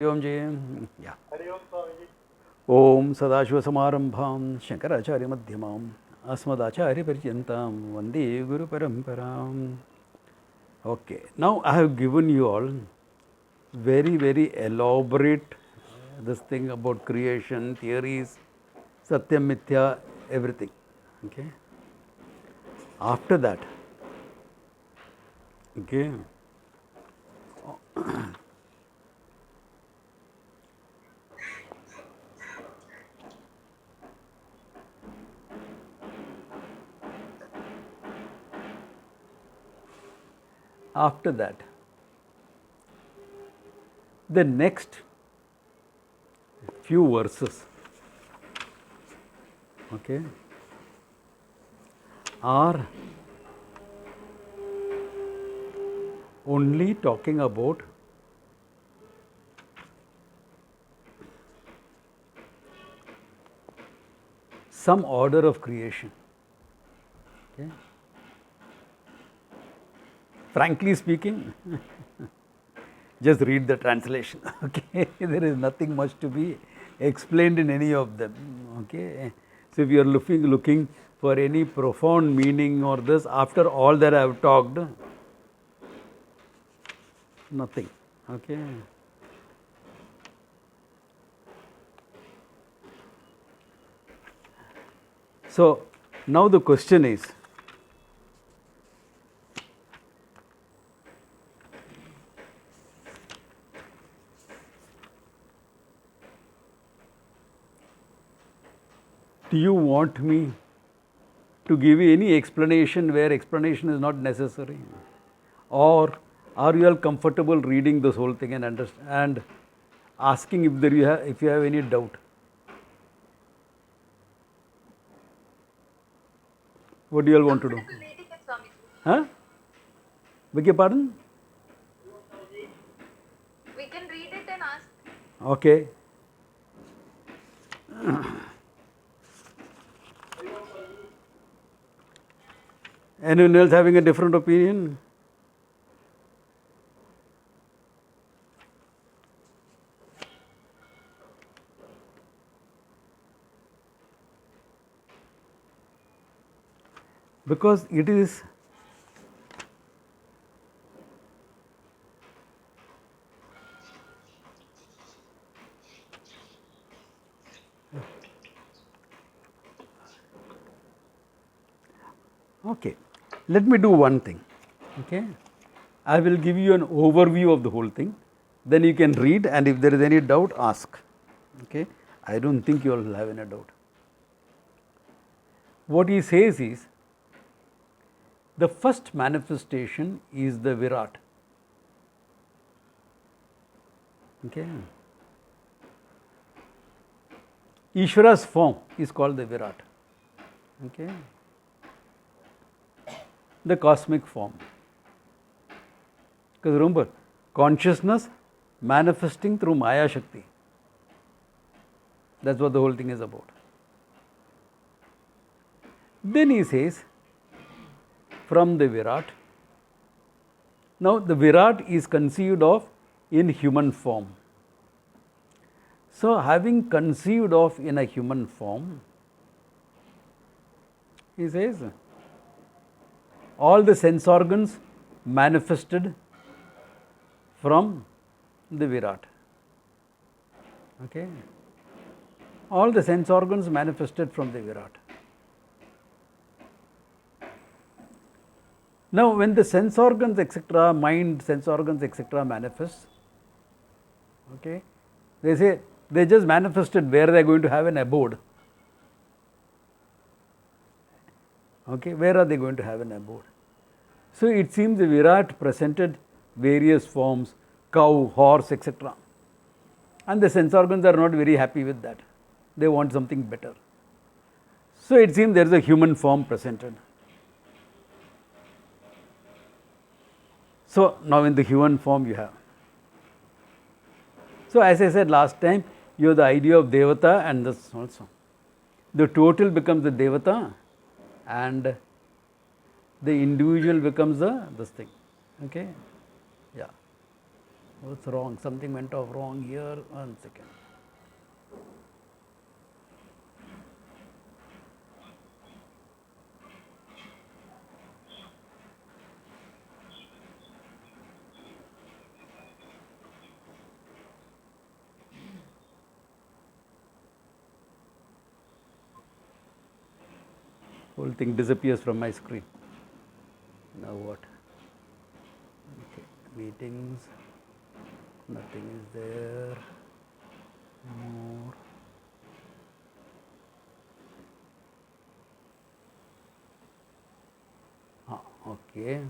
Om Jayam. Yeah. Om Sadashivasamarambham Shankaracharya Madhyamam Asmadacharya Paryantam Vande Guru Paramparam. Okay, now I have given you all very elaborate this thing about creation, theories, Satyam Mithya, everything. Okay. After that, okay, after that, the next few verses, okay, are only talking about some order of creation. Okay. Frankly speaking, just read the translation. Okay, there is nothing much to be explained in any of them. Okay, so if you are looking for any profound meaning or this, after all that I have talked, nothing. Okay. So now the question is, do you want me to give you any explanation where explanation is not necessary? Or are you all comfortable reading this whole thing and asking if you have any doubt? What do you all want to do? Huh? Beg your pardon? We can read it and ask. Okay. Anyone else having a different opinion? Because it is okay. Let me do one thing. Okay, I will give you an overview of the whole thing. Then you can read, and if there is any doubt, ask. Okay, I don't think you all will have any doubt. What he says is, the first manifestation is the Virat. Okay, Ishvara's form is called the Virat. Okay, the cosmic form. Because remember, consciousness manifesting through Maya Shakti. That's what the whole thing is about. Then he says, from the Virat. Now the Virat is conceived of in human form. So having conceived of in a human form, he says, all the sense organs manifested from the Virat. Okay, all the sense organs manifested from the Virat. Now, when the sense organs, etc., mind, sense organs, etc., manifest, okay, they say they just manifested where they are going to have an abode. Okay, where are they going to have an abode? So it seems the Virat presented various forms, cow, horse, etc. And the sense organs are not very happy with that. They want something better. So it seems there is a human form presented. So now in the human form you have. So as I said last time, you have the idea of Devata and this also. The total becomes the Devata and the individual becomes this thing. Okay? Yeah. What's wrong? Something went off wrong here. 1 second. Whole thing disappears from my screen. Now what? Okay. Meetings. Nothing is there. More. Okay.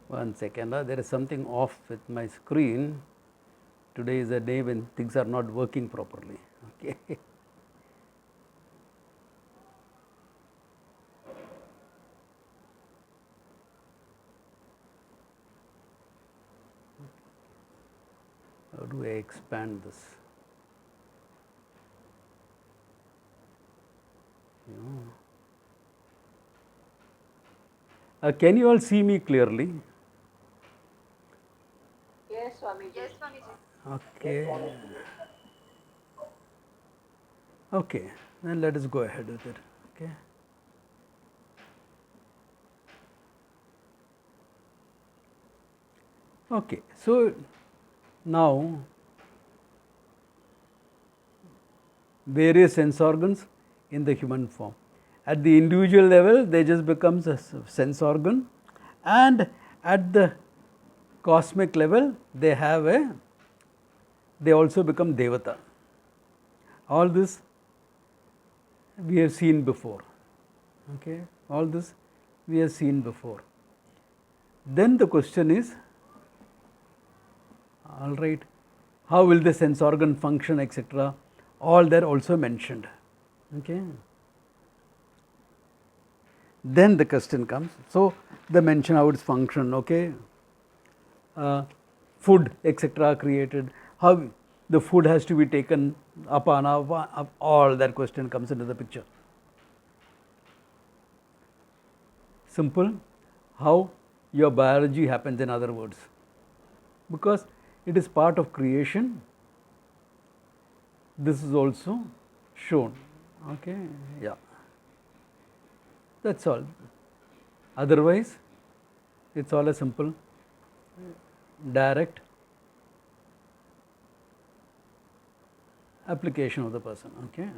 One second, there is something off with my screen. Today is a day when things are not working properly. Okay. How do I expand this? Can you all see me clearly? Yes, Swamiji. Yes, Swamiji. Okay. Okay, then let us go ahead with it. Okay. Okay, so now various sense organs in the human form. At the individual level, they just becomes a sense organ, and at the cosmic level, they also become devata. All this we have seen before. Okay, all this we have seen before. Then the question is, all right, how will the sense organ function, etc. All that also mentioned. Okay. Then the question comes. So the mention how its function. Okay. Food, etc. created. How the food has to be taken apana. All that question comes into the picture. Simple. How your biology happens, in other words, because it is part of creation. This is also shown. Okay, yeah, that's all. Otherwise, it's all a simple, direct application of the person. Okay.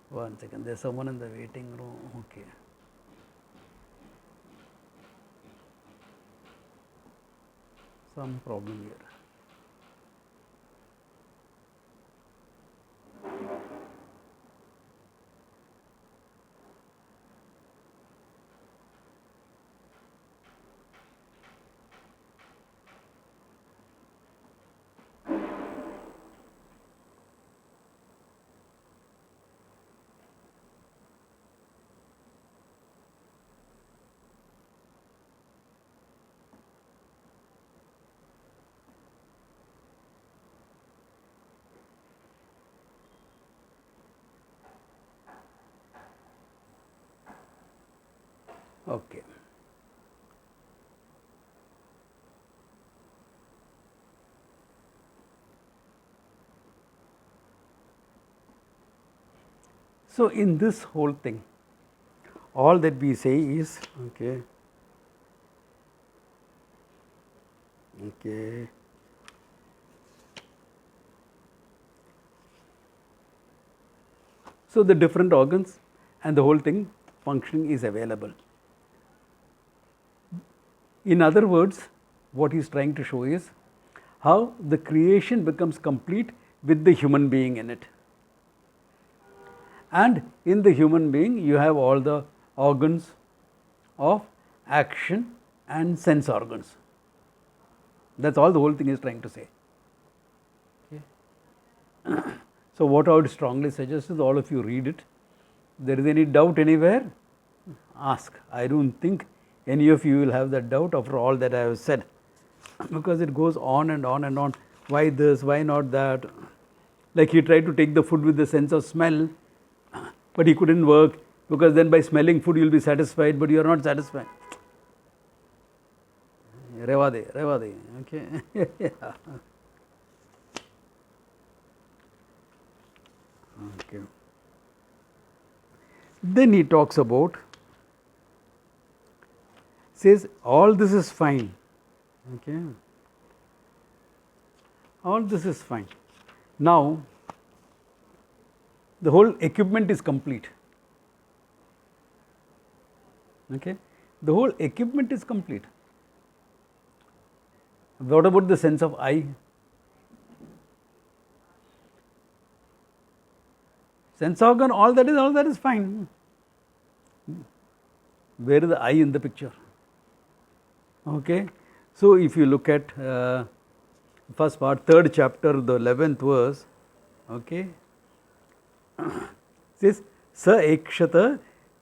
1 second, there's someone in the waiting room. Okay. Some problem here. Okay. So in this whole thing, all that we say is, okay, okay, so the different organs and the whole thing functioning is available. In other words, what he is trying to show is how the creation becomes complete with the human being in it. And in the human being, you have all the organs of action and sense organs. That's all the whole thing is trying to say. Okay. So what I would strongly suggest is all of you read it. If there is any doubt anywhere, ask. I don't think any of you will have that doubt after all that I have said, because it goes on and on and on. Why this, why not that? Like he tried to take the food with the sense of smell, but he couldn't work, because then by smelling food you will be satisfied, but you are not satisfied. Revade, okay. Yeah. Okay. Then he talks about, says all this is fine, okay. All this is fine. Now, the whole equipment is complete. Okay, the whole equipment is complete. What about the sense of I? Sense organ, all that is fine. Where is the I in the picture? Okay, so if you look at first part, 3rd chapter, the 11th verse, okay, says sa ekshata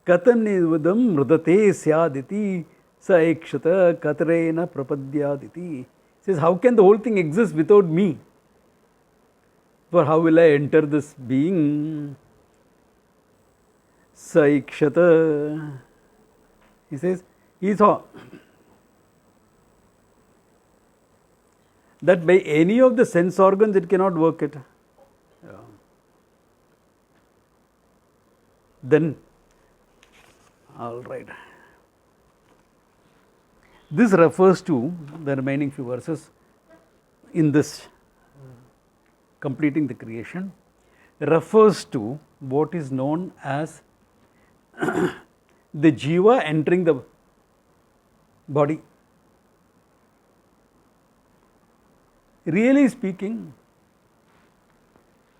katam nivadam mrudate syaditi sa ekshata katarena prapadyaditi. Says, how can the whole thing exist without me? For how will I enter this being? Sa ekshata. He says, he saw that by any of the sense organs it cannot work it. Yeah. Then, all right. This refers to the remaining few verses in this completing the creation, refers to what is known as the jiva entering the body. Really speaking,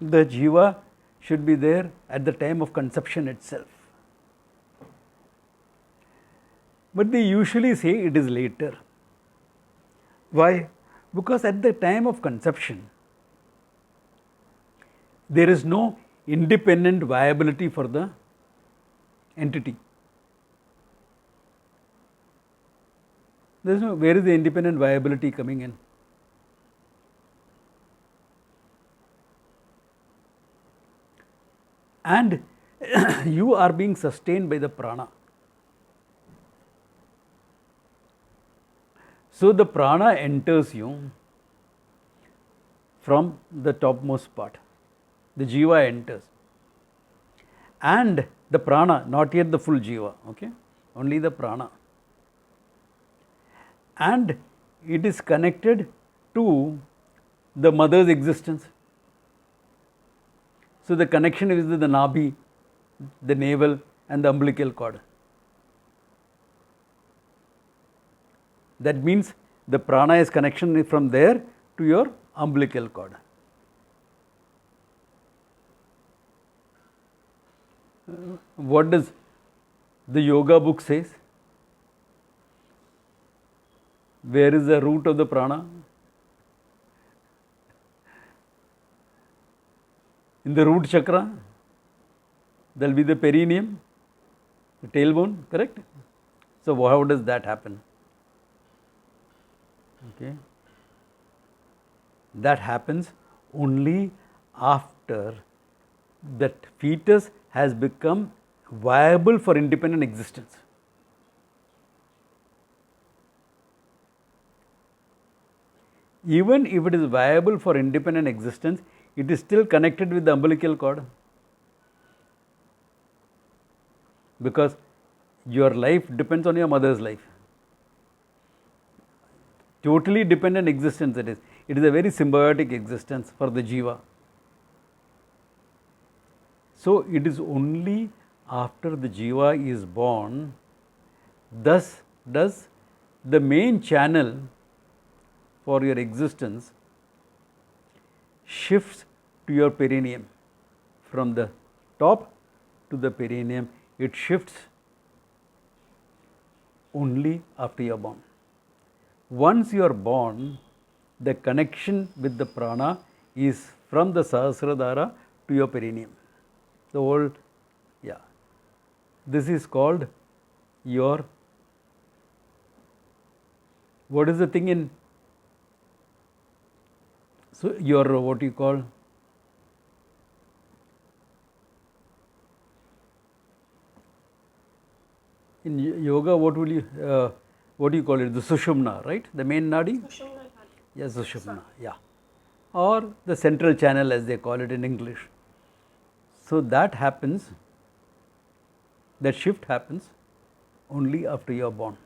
the jiva should be there at the time of conception itself. But they usually say it is later. Why? Because at the time of conception, there is no independent viability for the entity. There is no, where is the independent viability coming in? And you are being sustained by the prana. So the prana enters you from the topmost part. The jiva enters. And the prana, not yet the full jiva, okay, only the prana. And it is connected to the mother's existence. So the connection is with the nabhi, the navel, and the umbilical cord. That means the prana is connection from there to your umbilical cord. What does the yoga book says? Where is the root of the prana? In the root chakra, there will be the perineum, the tailbone, correct? So how does that happen? Okay. That happens only after that fetus has become viable for independent existence. Even if it is viable for independent existence, it is still connected with the umbilical cord, because your life depends on your mother's life. Totally dependent existence it is. It is a very symbiotic existence for the jiva. So it is only after the jiva is born, thus does the main channel for your existence shifts to your perineum. From the top to the perineum, it shifts only after you are born. Once you are born, the connection with the prana is from the Sahasradhara to your perineum. The whole, yeah. This is called your, what is the thing in, so your what you call, In yoga, what do you call it? The Sushumna, right? The main nadi? Sushumna nadi. Yes, Sushumna, yeah. Or the central channel as they call it in English. So that happens, that shift happens only after you are born.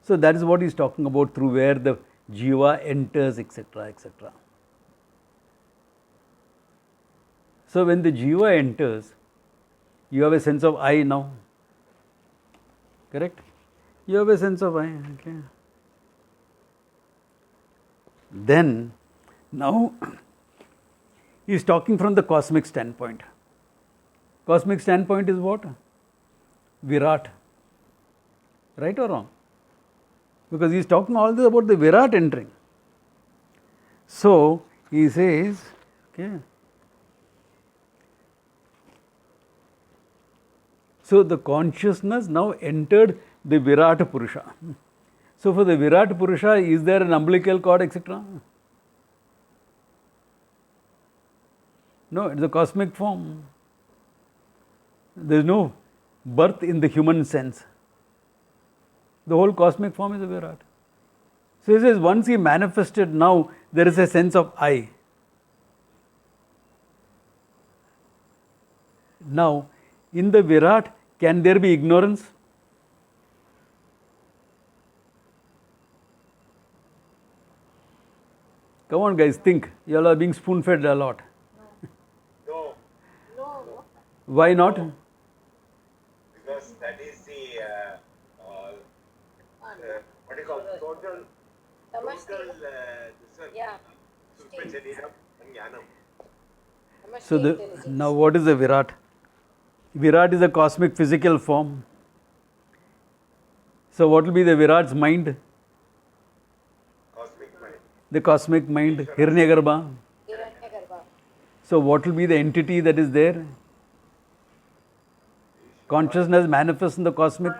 So that is what he is talking about, through where the jiva enters, etc., etc. So when the jiva enters, you have a sense of I now. Correct? You have a sense of I. Okay. Then, now, he is talking from the cosmic standpoint. Cosmic standpoint is what? Virat. Right or wrong? Because he is talking all this about the Virat entering. So, he says, okay. So, the consciousness now entered the Virat Purusha. So, for the Virat Purusha, is there an umbilical cord, etc.? No, it is a cosmic form. There is no birth in the human sense. The whole cosmic form is a Virat. So, he says, once he manifested, now there is a sense of I. Now, in the Virat, can there be ignorance? Come on, guys, think. You all are being spoon fed a lot. No, No. Why not? because that is the what do you call total Tamasti. this one, Yeah. Sukma Shariram and Jnanam. So, now what is the Virat? Virat is a cosmic physical form. So, what will be the Virat's mind? Cosmic mind. The cosmic mind, Hiranyagarbha. Hiranyagarbha. So, what will be the entity that is there? Consciousness manifests in the cosmic.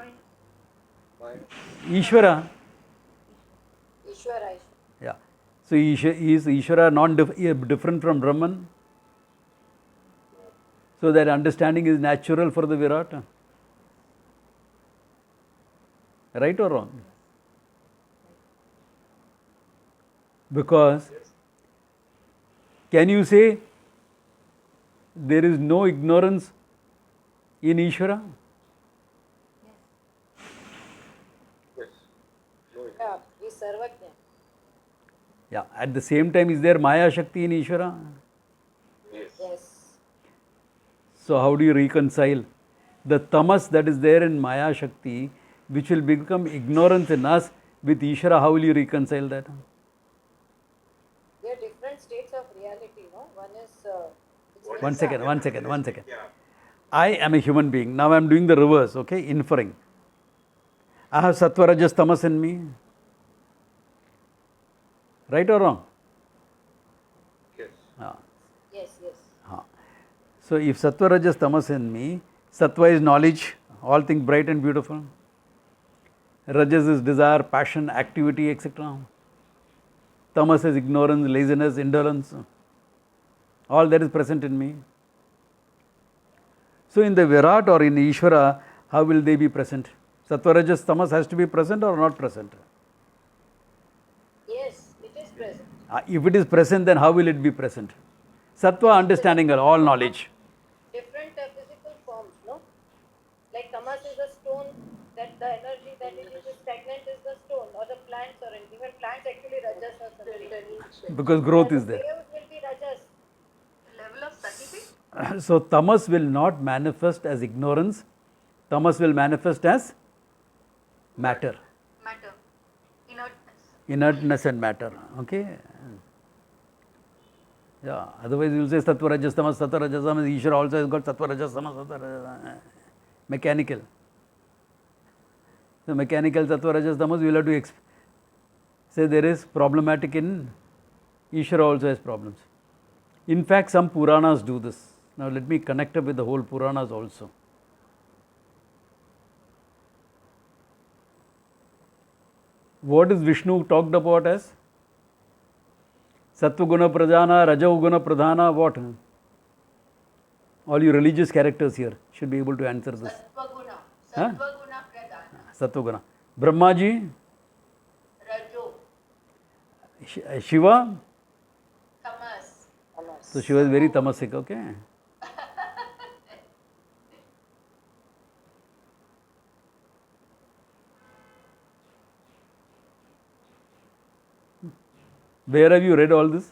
Ishvara. Ishvara. Yeah. So, is Ishvara not different from Brahman? So, that understanding is natural for the Virat. Right or wrong? Because, can you say there is no ignorance in Ishvara? Yes. No, Yeah. He is Sarvajna. Yeah. At the same time, is there Maya Shakti in Ishvara? yes. Yes. So, how do you reconcile the tamas that is there in Maya Shakti, which will become ignorance in us, with Ishvara? How will you reconcile that? They are different states of reality, no? One is. It's One second. Yeah. I am a human being. Now I am doing the reverse, okay, inferring. I have sattva, rajas, tamas in me. Right or wrong? Yes. Yes, yes. So, if sattva, rajas, tamas in me, sattva is knowledge, all things bright and beautiful. Rajas is desire, passion, activity, etc. Tamas is ignorance, laziness, indolence. All that is present in me. So, in the Virat or in Ishvara, how will they be present? Sattva, rajas, tamas has to be present or not present? Yes, it is present. If it is present, then how will it be present? Sattva, understanding all knowledge. Different physical forms, no? Like tamas is a stone, that the energy that it is stagnant is the stone, or the plants, or even plants actually rajas or something. Because growth Yeah, is the there. waves will be rajas. Level of Sattvic? So, tamas will not manifest as ignorance, tamas will manifest as matter, Matter. Inertness. inertness and matter. Okay? Yeah, otherwise you will say sattva, rajas, tamas, sattva, rajas, tamas. Ishvara also has got sattva, rajas, tamas, sattva, rajas. Mechanical. So, mechanical sattva, rajas, tamas, we will have to say there is problematic in Ishvara also has problems. In fact, some Puranas do this. Now, let me connect up with the whole Puranas also. What is Vishnu talked about as? Sattva guna pradhana, rajo guna pradhana, what? All you religious characters here should be able to answer this. Sattvaguna. Huh? Sattvaguna Pradhana. Sattva-guna. Brahmaji, Rajo, Shiva. Tamas. So Shiva is very tamasic, okay. Where have you read all this?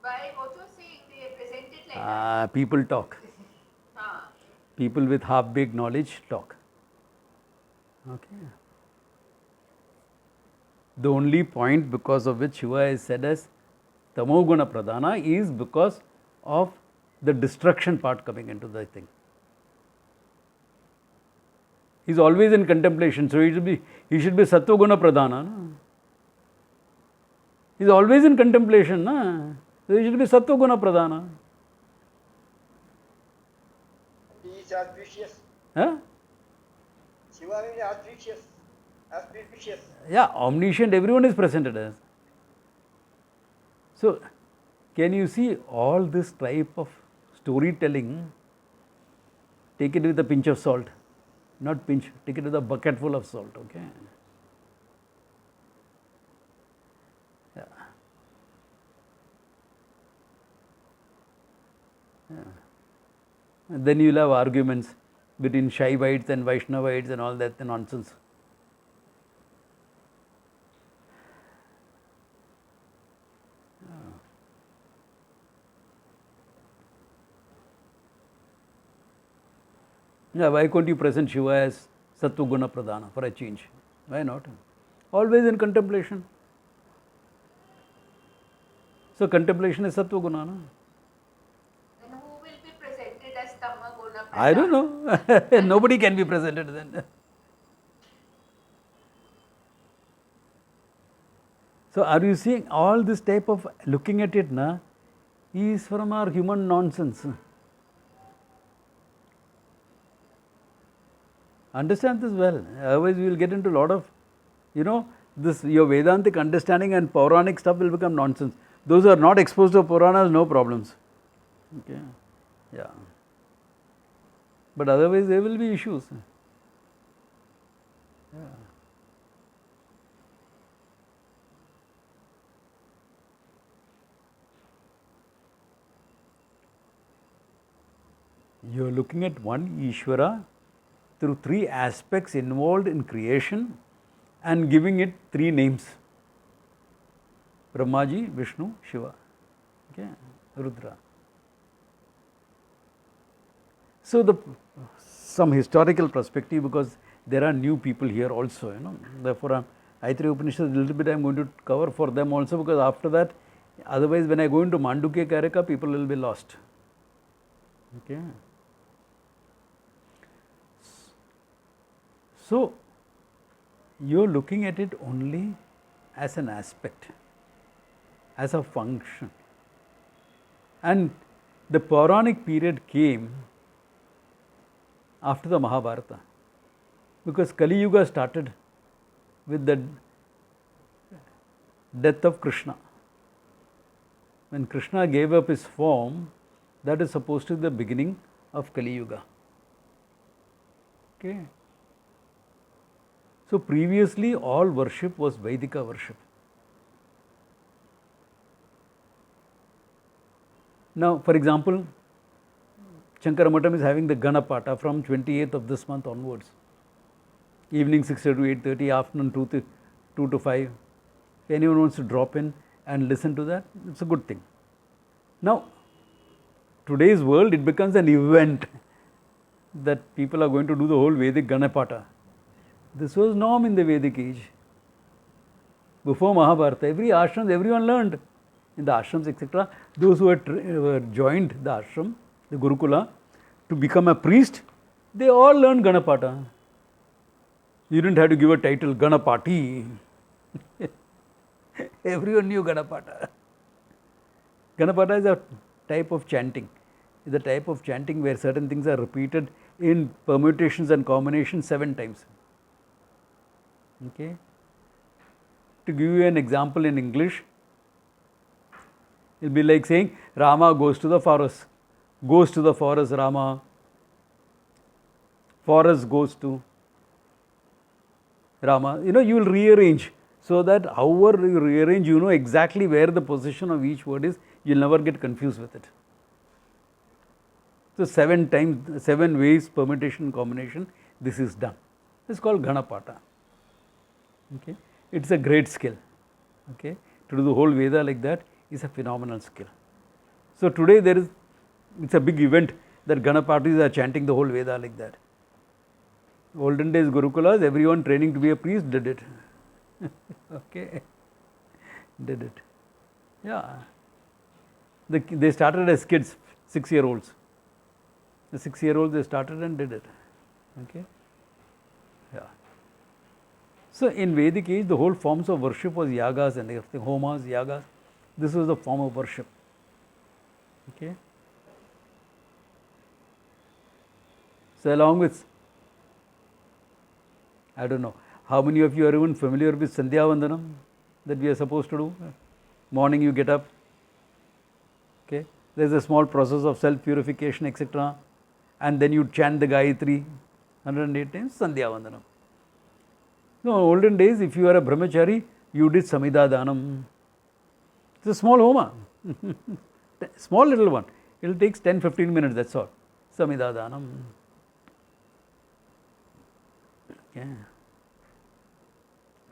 By also saying they present it like that. People talk. Ah. People with half-baked knowledge talk. Okay. The only point because of which Shiva is said as Tamoguna Pradhana is because of the destruction part coming into the thing. He is always in contemplation, so he should be Sattva-guna Pradhana. No? He is always in contemplation, no? So he should be Sattva-guna Pradhana. He is auspicious. Huh? Shiva is auspicious. Auspicious. Yeah, omniscient, everyone is presented as. So, can you see all this type of storytelling? Take it with a pinch of salt. Not pinch, take it with a bucketful of salt, okay? Yeah. Yeah. And then you will have arguments between Shaivites and Vaishnavites and all that nonsense. Yeah, why can't you present Shiva as Sattva Guna Pradhana for a change? Why not? Always in contemplation. So contemplation is Sattva Guna, no? Then who will be presented as Tamaguna? I don't know. Nobody can be presented then. So are you seeing all this type of looking at it, na, is from our human nonsense. Understand this well, otherwise we will get into a lot of, this your Vedantic understanding and Puranic stuff will become nonsense. Those who are not exposed to Puranas, no problems. Okay, yeah. But otherwise there will be issues. Yeah. You are looking at one Ishvara through three aspects involved in creation and giving it three names: Brahmaji, Vishnu, Shiva, okay, Rudra. So some historical perspective, because there are new people here also, Therefore, Aitareya Upanishad a little bit I am going to cover for them also, because after that, otherwise when I go into Mandukya Karika, people will be lost. Okay. So, you are looking at it only as an aspect, as a function. And the Puranic period came after the Mahabharata, because Kali Yuga started with the death of Krishna. When Krishna gave up his form, that is supposed to be the beginning of Kali Yuga. Okay. So previously all worship was Vedika worship. Now, for example, Shankara Matam is having the Ganapata from 28th of this month onwards. Evening 6 to 8:30, afternoon 2 to 5. If anyone wants to drop in and listen to that, it's a good thing. Now, today's world, it becomes an event that people are going to do the whole Vedic Ganapata. This was norm in the Vedic age. Before Mahabharata, every ashram, everyone learned in the ashrams, etc. Those who had joined the ashram, the Gurukula, to become a priest, they all learned Ganapata. You didn't have to give a title, Ganapati. Everyone knew Ganapata. Ganapata is a type of chanting. It's a type of chanting where certain things are repeated in permutations and combinations 7 times. Okay. To give you an example in English, it will be like saying Rama goes to the forest. Goes to the forest, Rama. Forest goes to Rama, you will rearrange, so that however you rearrange, you know exactly where the position of each word is, you'll never get confused with it. So 7 times, 7 ways permutation combination, this is done. This is called Ganapata. Okay, it's a great skill. Okay, to do the whole Veda like that is a phenomenal skill. So today it's a big event that Ganapatis are chanting the whole Veda like that. Olden days Gurukulas, everyone training to be a priest did it. Okay, did it. Yeah. They started as kids, 6-year-olds. The 6-year-olds they started and did it. Okay. Yeah. So in Vedic age, the whole forms of worship was yagas and everything, homas, yagas. This was the form of worship. Okay. So along with, I don't know, how many of you are even familiar with Sandhya Vandanam that we are supposed to do? Morning you get up, okay, there is a small process of self-purification, etc. And then you chant the Gayatri 108 times, Sandhya Vandanam. No, olden days, if you are a brahmachari, you did Samhita Danam. It's a small homa, small little one. It will take 10-15 minutes, that's all. Samhita Danam. Okay.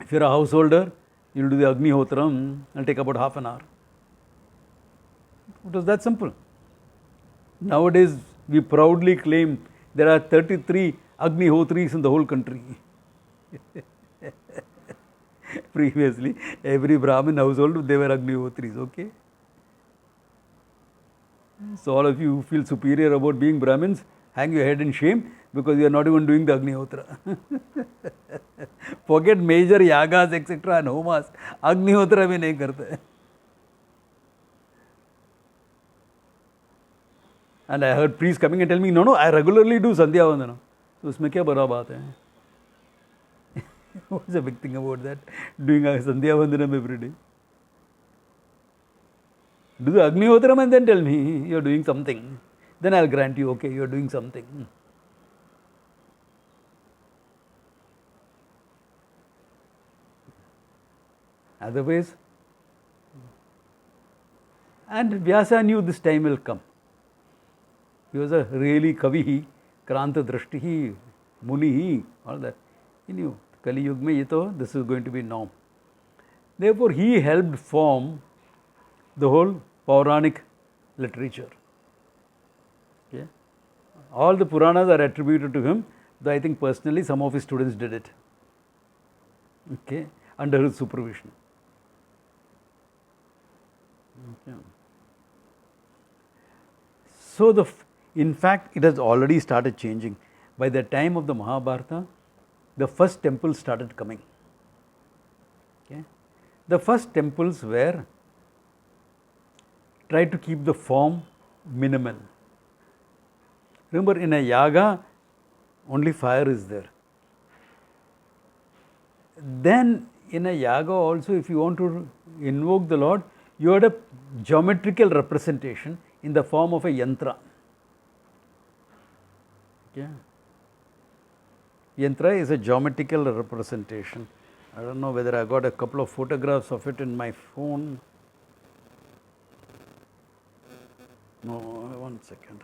If you are a householder, you will do the Agni Hotram, it will take about half an hour. It was that simple. Nowadays, we proudly claim there are 33 Agni Hotris in the whole country. Previously, every Brahmin household, they were Agni Hotris, okay? So all of you who feel superior about being Brahmins, hang your head in shame because you are not even doing the Agni Hotra. Forget major yagas, etc. and homas. Agni Hotra bhi nahi karte. And I heard priests coming and telling me, no, I regularly do Sandhya Vandanam. So usme kya bura baat hai? What's the big thing about that? Doing a Sandhya Vandanam every day. Do the Agni Hotram and then tell me you are doing something. Then I will grant you, okay, you are doing something. Otherwise, and Vyasa knew this time will come. He was a really Kavihi, Kranta Drashtihi, Munihi, all that. He knew, Kali Yug mein this is going to be norm. Therefore, he helped form the whole Pauranic literature. Okay. All the Puranas are attributed to him, though I think personally some of his students did it. Okay, under his supervision. Okay. So in fact, it has already started changing. By the time of the Mahabharata, the first temples started coming. Okay. The first temples were tried to keep the form minimal. Remember, in a yaga, only fire is there. Then in a yaga also, if you want to invoke the Lord, you had a geometrical representation in the form of a yantra. Okay. Yantra is a geometrical representation. I don't know whether I got a couple of photographs of it in my phone. No, 1 second.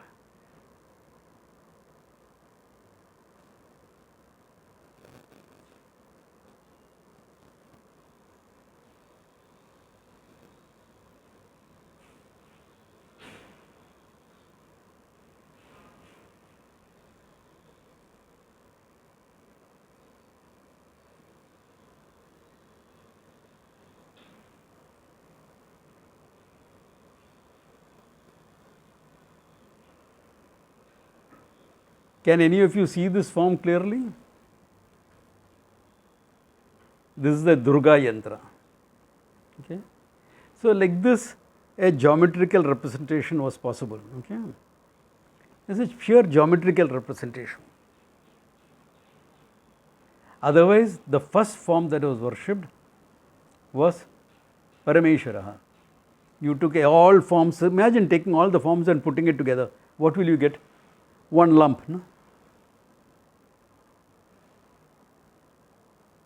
Can any of you see this form clearly? This is the Durga Yantra. Okay. So like this, a geometrical representation was possible. Okay. This is pure geometrical representation. Otherwise, the first form that was worshipped was Parameshwara. You took all forms, imagine taking all the forms and putting it together. What will you get? One lump. No?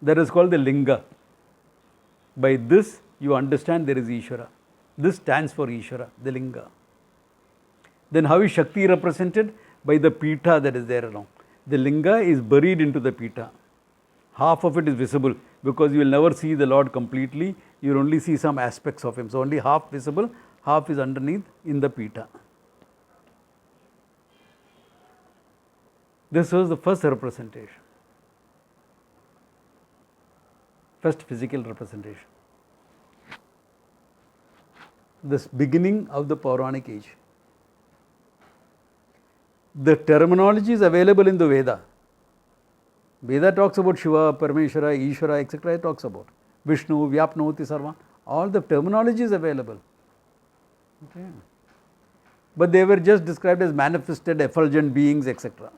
That is called the linga. By this you understand there is Ishvara. This stands for Ishvara, the linga. Then how is Shakti represented? By the Pita that is there around. The linga is buried into the Pita. Half of it is visible because you will never see the Lord completely. You will only see some aspects of Him. So only half visible, half is underneath in the Pita. This was the first representation. First physical representation. This beginning of the Puranic age. The terminology is available in the Veda. Veda talks about Shiva, Parameshwara, Ishvara, etc. It talks about Vishnu, Vyapnoti, Sarva. All the terminology is available. Okay. But they were just described as manifested, effulgent beings, etc.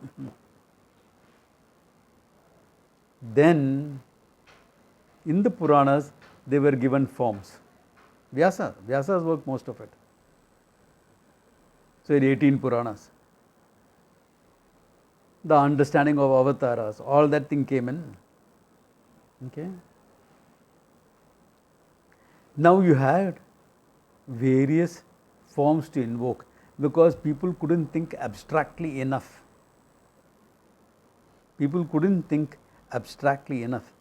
Then, in the Puranas, they were given forms. Vyasa's worked most of it. So, in 18 Puranas. The understanding of avatars, all that thing came in. Okay. Now you had various forms to invoke because people couldn't think abstractly enough. People couldn't think abstractly enough.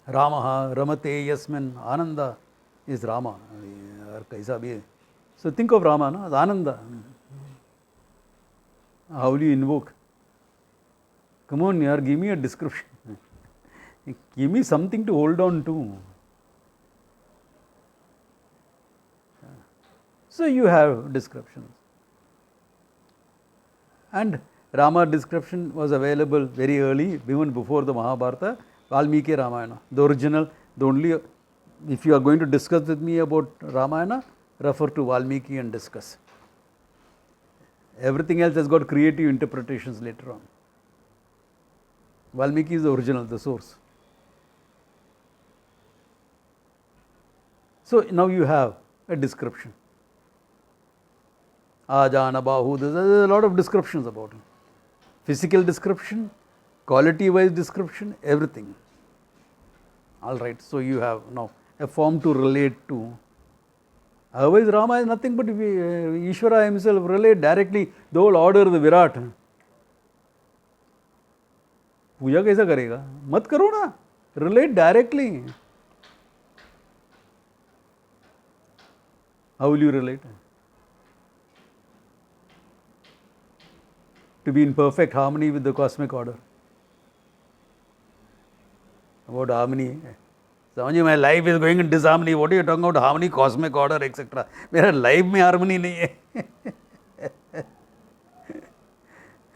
Ramaha, Ramate, Yasmin, Ananda is Rama. So think of Rama, no? Ananda. How will you invoke? Come on, yaar, give me a description. Give me something to hold on to. So you have descriptions. And Rama description was available very early, even before the Mahabharata, Valmiki Ramayana. The original, the only, if you are going to discuss with me about Ramayana, refer to Valmiki and discuss. Everything else has got creative interpretations later on. Valmiki is the original, the source. So now you have a description. Ajana, Bahu, there's a lot of descriptions about him. Physical description, quality wise description, everything. Alright, so you have now a form to relate to. Otherwise, Rama is nothing but Ishvara himself relate directly the whole order of the Virat. पूजा कैसा करेगा? मत करो ना, relate directly. How will you relate? To be in perfect harmony with the cosmic order. About harmony. My life is going in disharmony. What are you talking about? Harmony, cosmic order, etc. Where life में harmony नहीं है.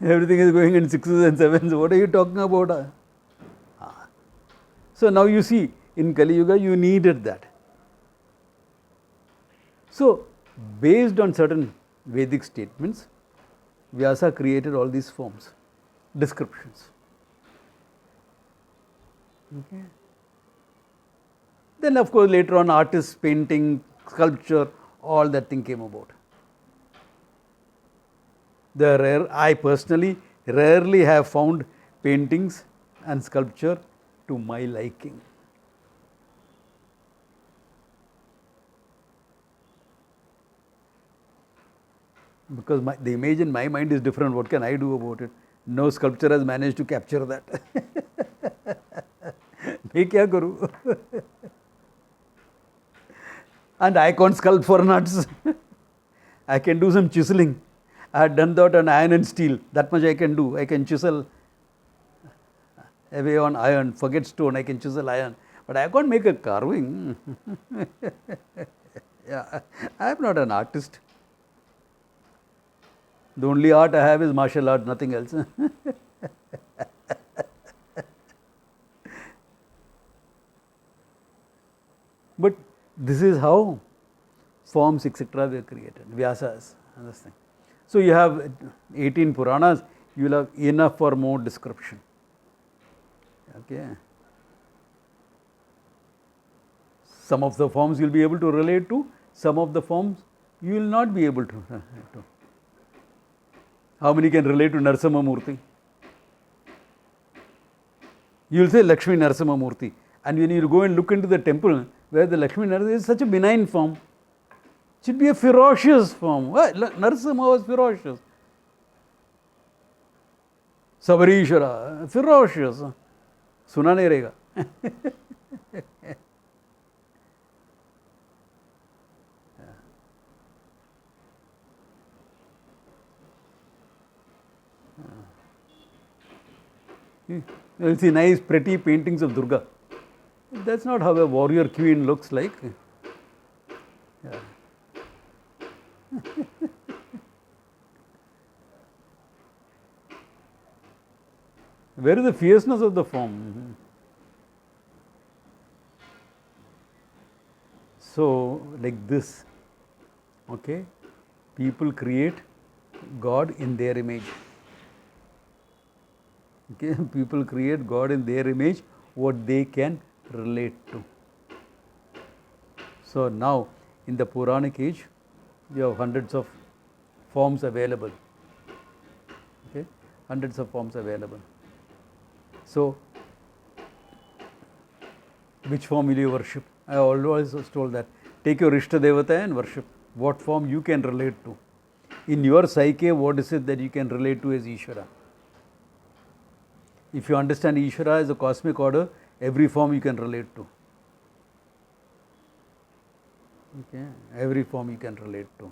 Everything is going in sixes and sevens. What are you talking about? So now you see, in Kali Yuga, you needed that. So, based on certain Vedic statements, Vyasa created all these forms, descriptions. Okay. Then of course later on artists, painting, sculpture, all that thing came about. I personally rarely have found paintings and sculpture to my liking. Because the image in my mind is different. What can I do about it? No sculpture has managed to capture that. मैं क्या करूँ? And I can't sculpt for nuts. I can do some chiseling. I had done that on iron and steel. That much I can do. I can chisel away on iron. Forget stone. I can chisel iron. But I can't make a carving. Yeah, I am not an artist. The only art I have is martial art, nothing else. But this is how forms, etc. were created, Vyasas and this thing. So you have 18 Puranas, you will have enough for more description. Okay. Some of the forms you will be able to relate to, some of the forms you will not be able to. How many can relate to Narasimha Murthy? You will say Lakshmi Narasimha Murti. And when you go and look into the temple where the Lakshmi Narasimha is such a benign form, it should be a ferocious form. Narasimha was ferocious. Sabarishwara, ferocious. Suna nahi rahega. You will see nice, pretty paintings of Durga. That's not how a warrior queen looks like. Yeah. Where is the fierceness of the form? So, like this, okay, people create God in their image. Okay, people create God in their image, what they can relate to. So now, in the Puranic age, you have hundreds of forms available. Okay, hundreds of forms available. So, which form will you worship? I always was told that take your Ishta Devata and worship what form you can relate to. In your psyche, what is it that you can relate to as Ishvara? If you understand Ishvara as a cosmic order, every form you can relate to. Okay, every form you can relate to.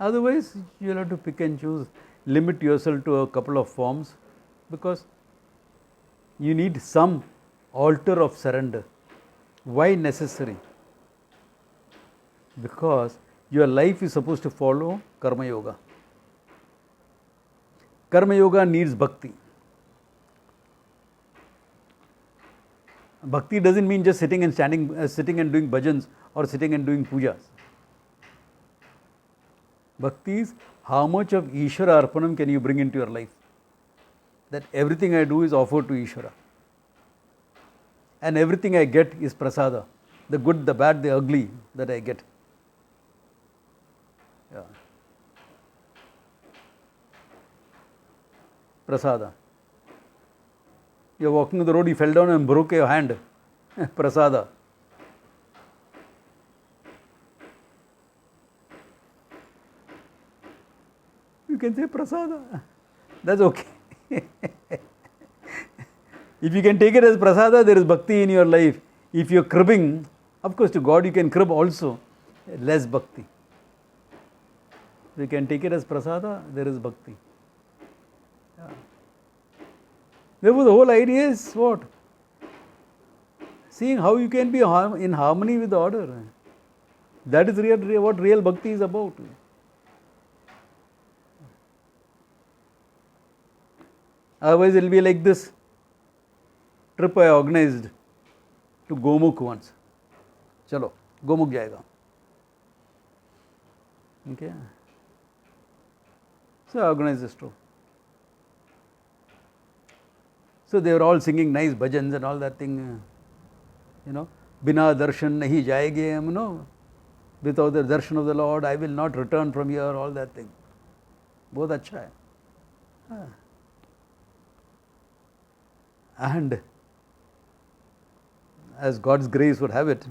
Otherwise, you will have to pick and choose, limit yourself to a couple of forms, because you need some altar of surrender. Why necessary? Because your life is supposed to follow Karma Yoga. Karma Yoga needs bhakti. Bhakti doesn't mean just sitting and sitting and doing bhajans or sitting and doing pujas. Bhakti is how much of Ishvara Arpanam can you bring into your life? That everything I do is offered to Ishvara. And everything I get is prasada. The good, the bad, the ugly that I get. Yeah. Prasada. You are walking on the road, you fell down and broke your hand. Prasada. You can say prasada. That's okay. If you can take it as prasada, there is bhakti in your life. If you are cribbing, of course to God you can crib also, less bhakti. If you can take it as prasada, there is bhakti. Yeah. Therefore, the whole idea is what? Seeing how you can be in harmony with the order. That is what real bhakti is about. Otherwise, it will be like this trip I organized to Gomukh once. Chalo, Gomukh jayega. Okay. So I organized this trip. So they were all singing nice bhajans and all that thing, you know, Bina darshan nahi jayege, you know, without the darshan of the Lord, I will not return from here, all that thing. Bahut acha hai. And as God's grace would have it,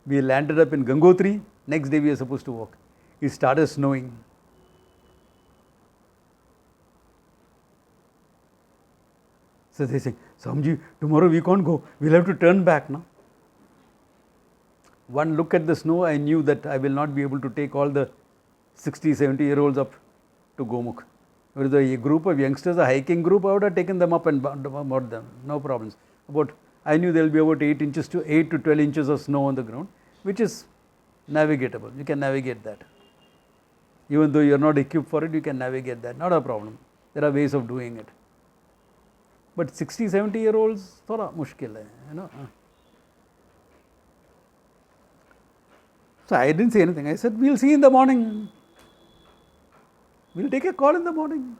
we landed up in Gangotri. Next day we were supposed to walk. It started snowing. So they say, Swamiji, tomorrow we can't go. We'll have to turn back now. One look at the snow, I knew that I will not be able to take all the 60, 70-year-olds up to Gomukh. With a group of youngsters, a hiking group, I would have taken them up and brought them. No problems. I knew there will be about 8 to 12 inches of snow on the ground, which is navigatable. You can navigate that. Even though you are not equipped for it, you can navigate that. Not a problem. There are ways of doing it. But 60, 70-year-olds, thoda mushkil hai, you know. So I didn't say anything. I said, we'll see in the morning. We'll take a call in the morning.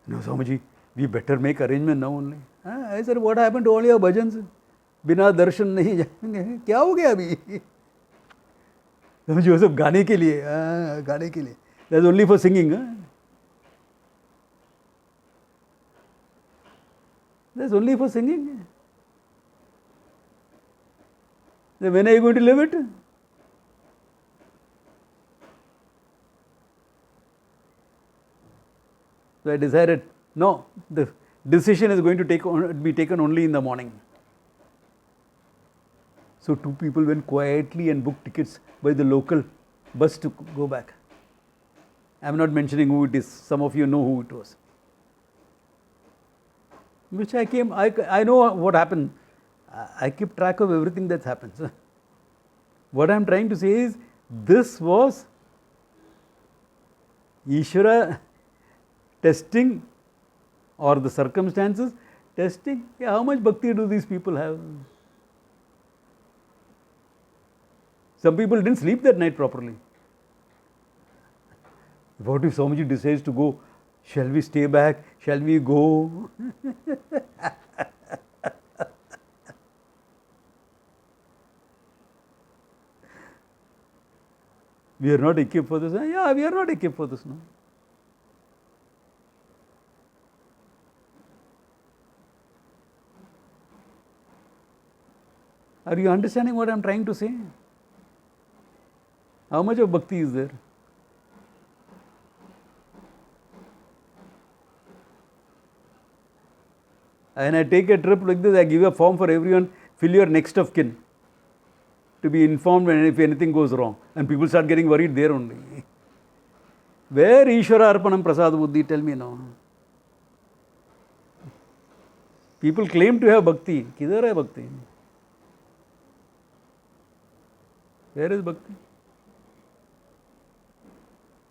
No, Swamiji, we better make arrangement now only. I said, what happened to all your bhajans? Bina darshan nahi jayenge. Kya ho gaya abhi? Swamiji, wo sab gaane ke liye. Gaane ke liye. That's only for singing. That's only for singing. Then when are you going to live it? So I decided, no, the decision is going to be taken only in the morning. So two people went quietly and booked tickets by the local bus to go back. I am not mentioning who it is. Some of you know who it was. Which I came, I know what happened. I keep track of everything that happens. What I am trying to say is, this was Ishvara testing, or the circumstances testing. Yeah, how much bhakti do these people have? Some people didn't sleep that night properly. What if Swamiji decides to go? Shall we stay back? Shall we go? We are not equipped for this. Yeah, we are not equipped for this now. Are you understanding what I am trying to say? How much of bhakti is there? And I take a trip like this, I give a form for everyone, fill your next of kin to be informed when if anything goes wrong. And people start getting worried there only. Where Ishvara Arpanam Prasad Buddhi? Tell me now. People claim to have bhakti. Kidhar hai bhakti? Where is bhakti?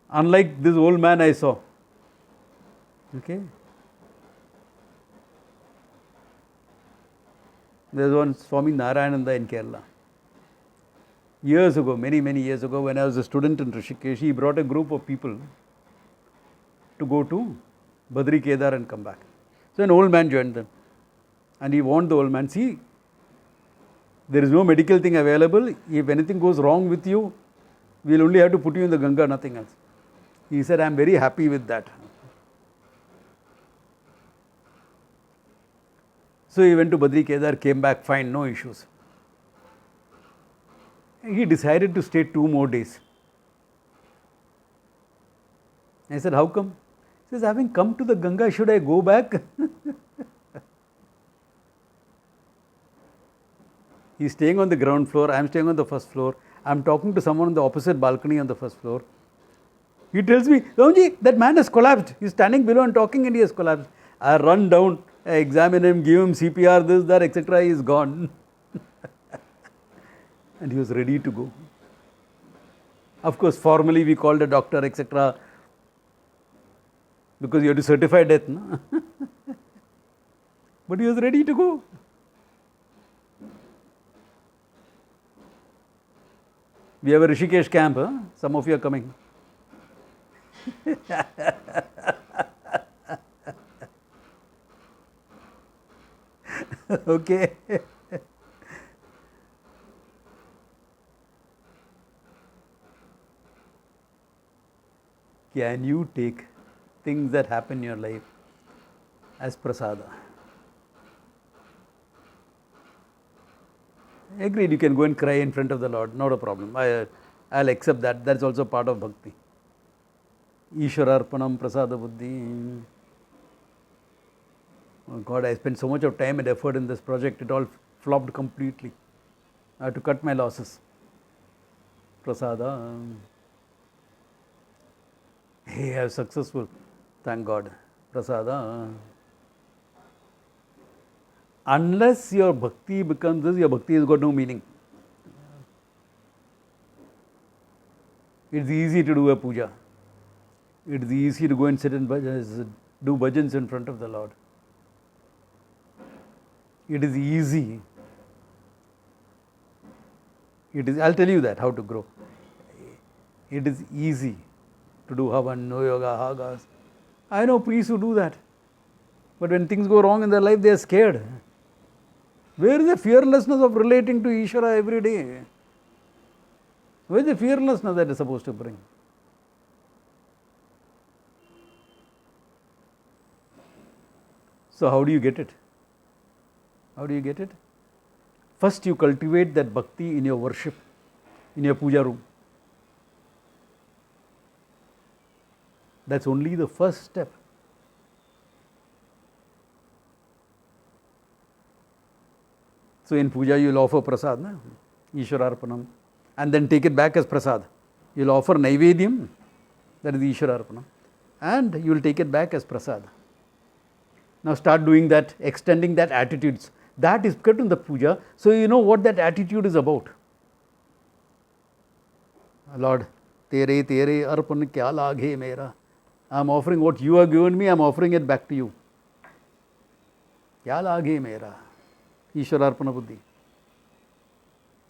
Unlike this old man I saw. Okay. There was one Swami Narayananda in Kerala. Years ago, many years ago, when I was a student in Rishikesh, he brought a group of people to go to Badri Kedar and come back. So an old man joined them. And he warned the old man, see, there is no medical thing available. If anything goes wrong with you, we will only have to put you in the Ganga, nothing else. He said, I am very happy with that. So he went to Badri Kedar, came back fine, no issues. He decided to stay 2 more days. I said, how come? He says, having come to the Ganga, should I go back? He's staying on the ground floor, I am staying on the first floor. I am talking to someone on the opposite balcony on the first floor. He tells me, Ramji, that man has collapsed. He's standing below and talking and he has collapsed. I run down, I examine him, give him CPR, this, that, etc. He is gone. And he was ready to go. Of course, formally we called a doctor, etc. Because you have to certify death. No? But he was ready to go. We have a Rishikesh camp. Huh? Some of you are coming. Okay. Can you take things that happen in your life as prasada? Agreed, you can go and cry in front of the Lord, not a problem. I'll accept that. That's also part of bhakti. Ishwararpanam prasada buddhi. Oh God, I spent so much of time and effort in this project, it all flopped completely. I had to cut my losses. Prasada. Hey, I was successful. Thank God. Prasada. Unless your bhakti becomes this, your bhakti has got no meaning. It's easy to do a puja. It's easy to go and sit and do bhajans in front of the Lord. It is easy. I'll tell you that, how to grow. It is easy to do havan, no yoga, hagas. I know priests who do that. But when things go wrong in their life, they are scared. Where is the fearlessness of relating to Ishvara every day? Where is the fearlessness that is supposed to bring? So how do you get it? How do you get it? First you cultivate that bhakti in your worship, in your puja room. That's only the first step. So in puja you will offer prasad, na? Ishwararpanam, and then take it back as prasad. You will offer naivedyam, that is Ishwararpanam, and you will take it back as prasad. Now start doing that, extending that attitudes. That is kept in the puja, so you know what that attitude is about. Lord, tere arpan kya laghe mera. I am offering what you have given me, I am offering it back to you. Kya laghe mera. Ishwararpana buddhi.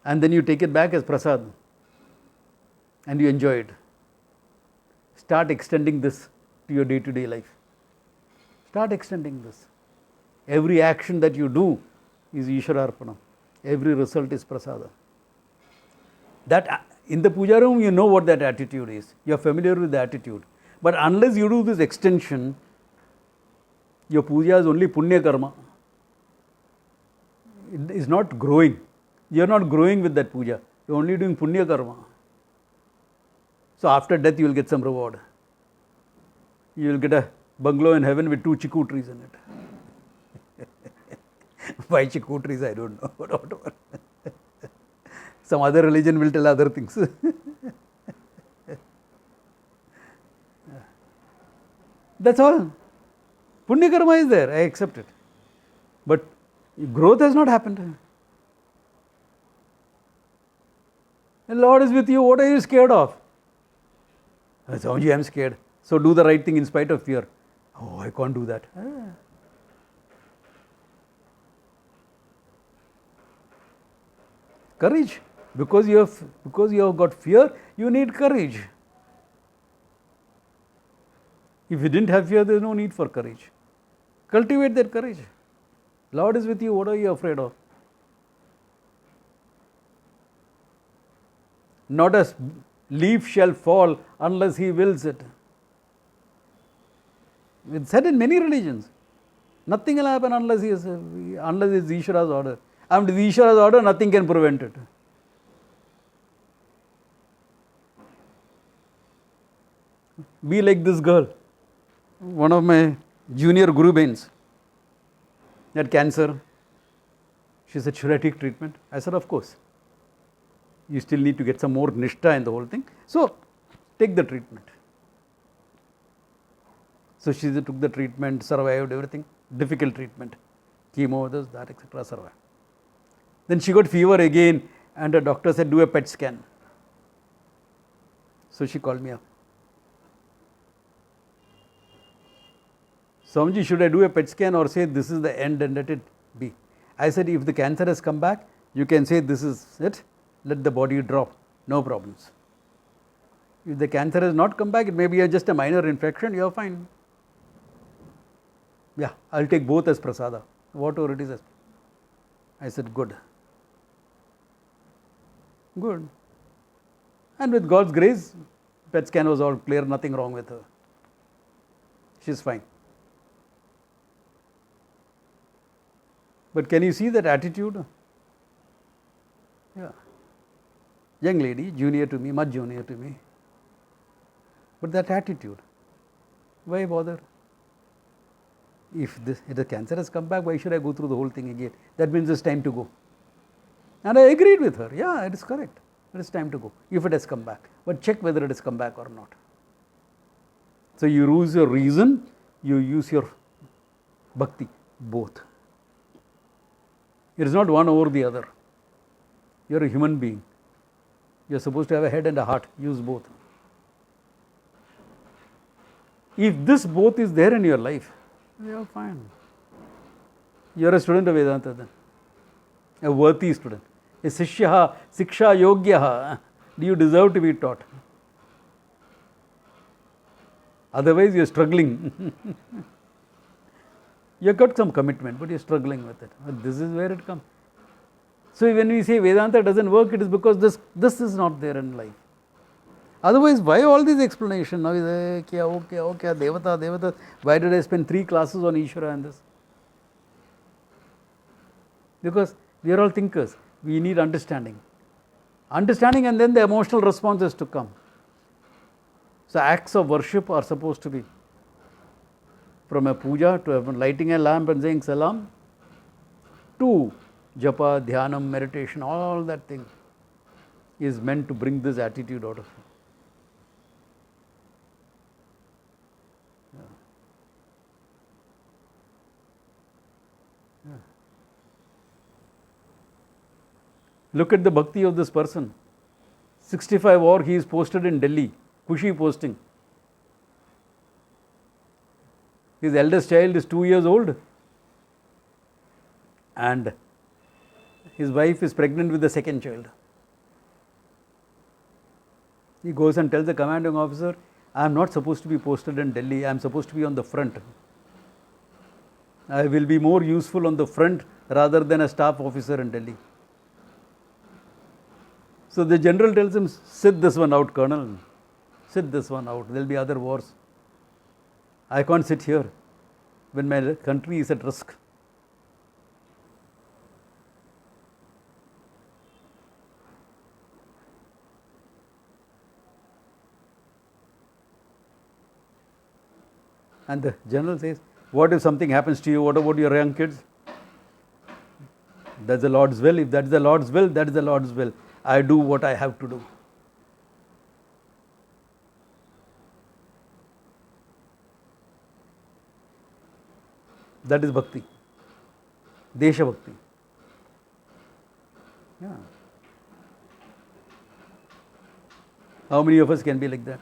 And then you take it back as prasad and you enjoy it. Start extending this to your day-to-day life. Start extending this. Every action that you do is Ishwararpana. Every result is prasada. That in the puja room you know what that attitude is. You are familiar with the attitude. But unless you do this extension, your puja is only punya karma. It is not growing. You are not growing with that puja. You are only doing punya karma. So after death you will get some reward. You will get a bungalow in heaven with 2 chiku trees in it. Why chiku trees? I don't know. Whatever. Some other religion will tell other things. That's all. Punya karma is there. I accept it. But growth has not happened. The Lord is with you. What are you scared of? Swamiji, I am scared. So do the right thing in spite of fear. Oh, I can't do that. Courage. Because you have got fear, you need courage. If you didn't have fear, there is no need for courage. Cultivate that courage. Lord is with you. What are you afraid of? Not a leaf shall fall unless He wills it. It's said in many religions. Nothing will happen unless it's Ishvara's order. And with Ishvara's order, nothing can prevent it. Be like this girl. One of my junior Guru Bains had cancer. She said, should I take treatment? I said, of course. You still need to get some more nishtha in the whole thing. So, take the treatment. So, she took the treatment, survived everything. Difficult treatment. Chemo, this, that, etc. survived. Then she got fever again and the doctor said, do a PET scan. So, she called me up. Swamiji, should I do a PET scan or say this is the end and let it be? I said, if the cancer has come back, you can say this is it, let the body drop, no problems. If the cancer has not come back, it may be just a minor infection, you are fine. Yeah, I will take both as prasada, whatever it is. I said, good. Good. And with God's grace, PET scan was all clear, nothing wrong with her. She is fine. But can you see that attitude? Yeah. Young lady, junior to me, much junior to me. But that attitude, why bother? If the cancer has come back, why should I go through the whole thing again? That means it's time to go. And I agreed with her. Yeah, it is correct. It is time to go, if it has come back. But check whether it has come back or not. So you use your reason, you use your bhakti, both. It is not one over the other. You are a human being. You are supposed to have a head and a heart. Use both. If this both is there in your life, you are fine. You are a student of Vedanta then. A worthy student. A sishyaha, siksha yogyaha. Do you deserve to be taught? Otherwise you are struggling. You have got some commitment, but you are struggling with it. But this is where it comes. So when we say Vedanta doesn't work, it is because this is not there in life. Otherwise, why all these explanations? Now, okay, Devata. Why did I spend 3 classes on Ishvara and this? Because we are all thinkers. We need understanding. Understanding, and then the emotional response is to come. So acts of worship are supposed to be from a puja to lighting a lamp and saying salam to japa, dhyanam, meditation, all that thing is meant to bring this attitude out of you. Look at the bhakti of this person. 65 or he is posted in Delhi, Kushi posting. His eldest child is 2 years old and his wife is pregnant with the second child. He goes and tells the commanding officer, I am not supposed to be posted in Delhi, I am supposed to be on the front. I will be more useful on the front rather than a staff officer in Delhi. So the general tells him, sit this one out, Colonel. Sit this one out. There will be other wars. I can't sit here when my country is at risk. And the general says, what if something happens to you? What about your young kids? That's the Lord's will. If that's the Lord's will, that is the Lord's will. I do what I have to do. That is bhakti. Desha bhakti. Yeah. How many of us can be like that?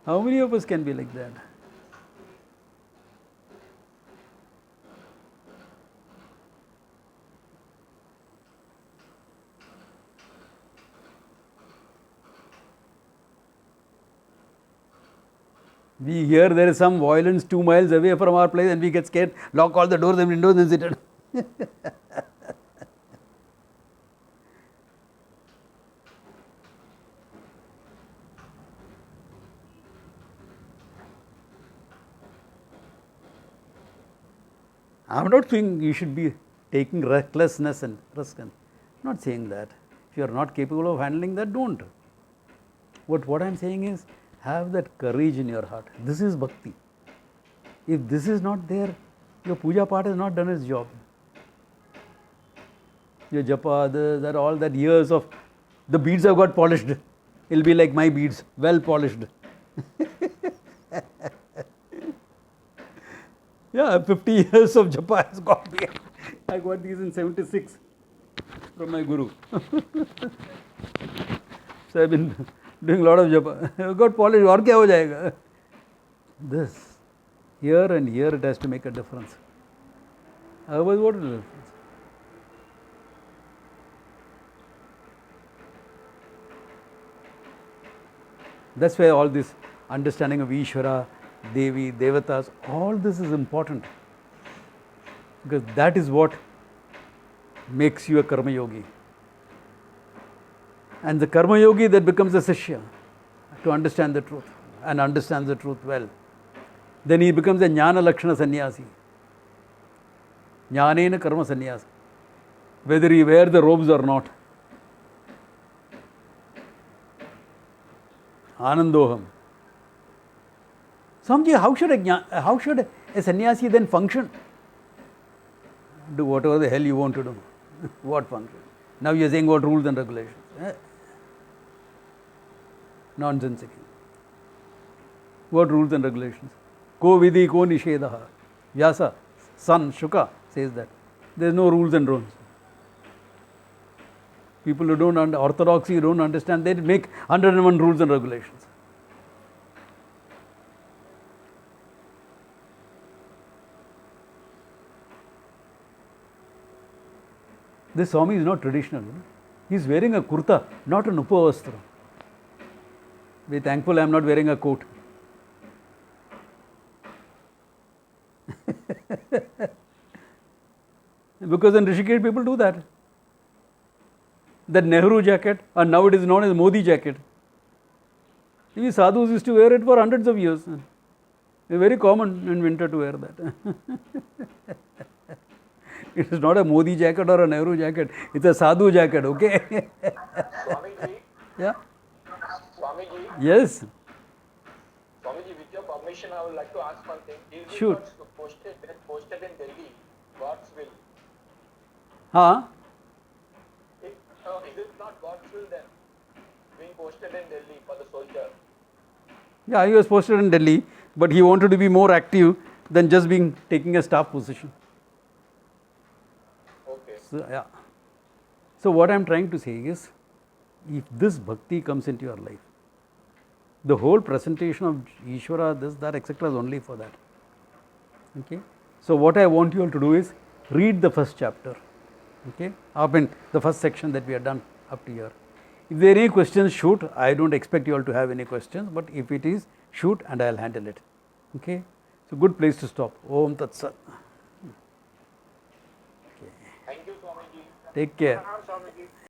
How many of us can be like that? We hear there is some violence 2 miles away from our place and we get scared, lock all the doors and windows and sit down. I am not saying you should be taking recklessness and risk. I'm not saying that. If you are not capable of handling that, don't. What I am saying is, have that courage in your heart. This is bhakti. If this is not there, your puja part has not done its job. Your japa, that all that years of, the beads have got polished. It will be like my beads, well polished. Yeah, 50 years of japa has got me. I got these in 76 from my guru. So I have been doing a lot of japa. I got polished, और क्या हो जाएगा? This, here and here it has to make a difference. Otherwise, what is the difference? That's why all this understanding of Ishvara, Devi, Devatas, all this is important. Because that is what makes you a karma yogi. And the karma yogi that becomes a Sishya to understand the truth and understands the truth well. Then he becomes a Jnana Lakshana Sannyasi. Jnanena Karma Sannyasi. Whether he wear the robes or not. Anandoham. Swamiji, how should a sannyasi then function? Do whatever the hell you want to do. What function? Now you are saying what rules and regulations. Nonsensical. What rules and regulations? Ko vidhi, ko nishedaha. Vyasa, son, Shuka says that. There is no rules and rules. People who don't orthodoxy, don't understand, they make 101 rules and regulations. This Swami is not traditional. He is wearing a kurta, not an upavastra. Be thankful I am not wearing a coat. Because in Rishikesh people do that. That Nehru jacket, and now it is known as Modi jacket. These sadhus used to wear it for hundreds of years. It's very common in winter to wear that. It is not a Modi jacket or a Nehru jacket. It's a sadhu jacket, okay? Swamiji, Yeah. Swamiji, Yes. Swamiji, with your permission, I would like to ask one thing. Is it Shoot. not posted in Delhi, God's will? Huh? Is it not God's will then, being posted in Delhi for the soldier? Yeah, he was posted in Delhi, but he wanted to be more active than just being taking a staff position. Okay. So, yeah. So what I am trying to say is, if this bhakti comes into your life, the whole presentation of Ishvara, this, that, etc. is only for that. Okay. So what I want you all to do is read the first chapter. Okay. Up in the first section that we have done up to here. If there are any questions, shoot. I don't expect you all to have any questions, but if it is, shoot and I will handle it. Okay. So good place to stop. Om Tat Sat. Thank you, Swamiji. Take care. Swamiji.